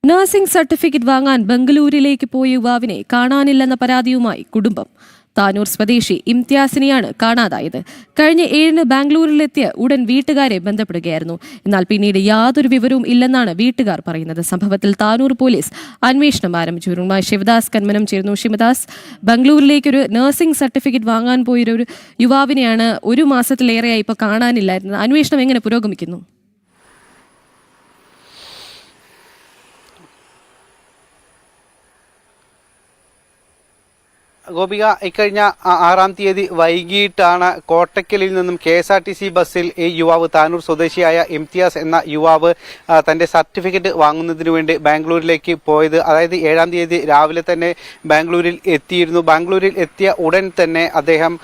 Nursing certificate വാങ്ങാൻ ബംഗളൂരിലേക്ക് പോയ യുവാവിനെ കാണാനില്ലെന്ന പരാതിയുമായി കുടുംബം. താനൂർ സ്വദേശി ഇംതിയാസിനെയാണ് കാണാതായത്. കഴിഞ്ഞ 7-ന് ബാംഗ്ലൂരിലെത്തിയ ഉടൻ വീട്ടുകാരെ ബന്ധപ്പെടുകയായിരുന്നു. എന്നാൽ പിന്നീട് യാതൊരു വിവരവും ഇല്ലെന്നാണ് വീട്ടുകാർ പറയുന്നത്. സംഭവത്തിൽ താനൂർ പോലീസ് അന്വേഷണം ആരംഭിച്ചു. ശിവദാസ് കന്മനം ചേർന്നു. ശിവദാസ്, ബംഗളൂരിലേക്ക് ഒരു നഴ്സിംഗ് സർട്ടിഫിക്കറ്റ് വാങ്ങാൻ പോയൊരു യുവാവിനെയാണ് 1 മാസത്തിലേറെയായി ഇപ്പോൾ കാണാനില്ലായിരുന്നത്. അന്വേഷണം എങ്ങനെ പുരോഗമിക്കുന്നു? ഗോപിക, ഇക്കഴിഞ്ഞ 6-ാം തീയതി വൈകിട്ടാണ് കോട്ടക്കലിൽ നിന്നും KSRTC ബസ്സിൽ ഈ യുവാവ്, താനൂർ സ്വദേശിയായ ഇംതിയാസ് എന്ന യുവാവ് തന്റെ സർട്ടിഫിക്കറ്റ് വാങ്ങുന്നതിന് വേണ്ടി ബാംഗ്ലൂരിലേക്ക് പോയത്. അതായത് 7-ാം തീയതി രാവിലെ തന്നെ ബാംഗ്ലൂരിൽ എത്തിയിരുന്നു. ബാംഗ്ലൂരിൽ എത്തിയ ഉടൻ തന്നെ അദ്ദേഹം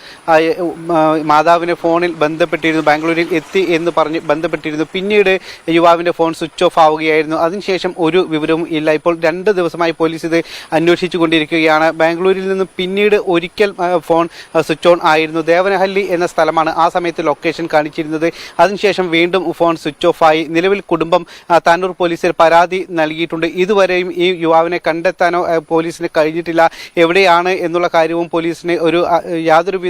മാതാവിനെ ഫോണിൽ ബന്ധപ്പെട്ടിരുന്നു. ബാംഗ്ലൂരിൽ എത്തി എന്ന് പറഞ്ഞ് ബന്ധപ്പെട്ടിരുന്നു. പിന്നീട് യുവാവിന്റെ ഫോൺ സ്വിച്ച് ഓഫ് ആവുകയായിരുന്നു. അതിനുശേഷം ഒരു വിവരവും ഇല്ല. ഇപ്പോൾ 2 ദിവസമായി പോലീസ് ഇത് അന്വേഷിച്ചു കൊണ്ടിരിക്കുകയാണ്. ബാംഗ്ലൂരിൽ നിന്നും പിന്നീട് ഒരിക്കൽ ഫോൺ സ്വിച്ച് ഓൺ ആയിരുന്നു. ദേവനഹള്ളി എന്ന സ്ഥലമാണ് ആ സമയത്ത് ലൊക്കേഷൻ കാണിച്ചിരുന്നത്. അതിനുശേഷം വീണ്ടും ഫോൺ സ്വിച്ച് ഓഫ് ആയി. നിലവിൽ കുടുംബം താനൂർ പോലീസിൽ പരാതി നൽകിയിട്ടുണ്ട്. ഇതുവരെയും ഈ യുവാവിനെ കണ്ടെത്താനോ പോലീസിന് കഴിഞ്ഞിട്ടില്ല. എവിടെയാണ് എന്നുള്ള കാര്യവും പോലീസിന് യാതൊരു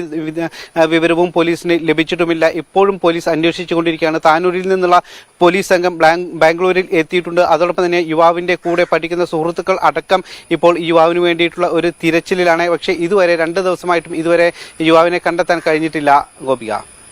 വിവരവും പോലീസിന് ലഭിച്ചിട്ടുമില്ല. ഇപ്പോഴും പോലീസ് അന്വേഷിച്ചുകൊണ്ടിരിക്കുകയാണ്. താനൂരിൽ നിന്നുള്ള പോലീസ് സംഘം ബാംഗ്ലൂരിൽ എത്തിയിട്ടുണ്ട്. അതോടൊപ്പം തന്നെ യുവാവിന്റെ കൂടെ പഠിക്കുന്ന സുഹൃത്തുക്കൾ അടക്കം ഇപ്പോൾ യുവാവിന് വേണ്ടിയിട്ടുള്ള ഒരു തിരച്ചിലിലാണ്. പക്ഷേ ഇതുവരെ 2 ദിവസമായിട്ടും ഇതുവരെ യുവാവിനെ കണ്ടെത്താൻ കഴിഞ്ഞിട്ടില്ല. ഗോപിക.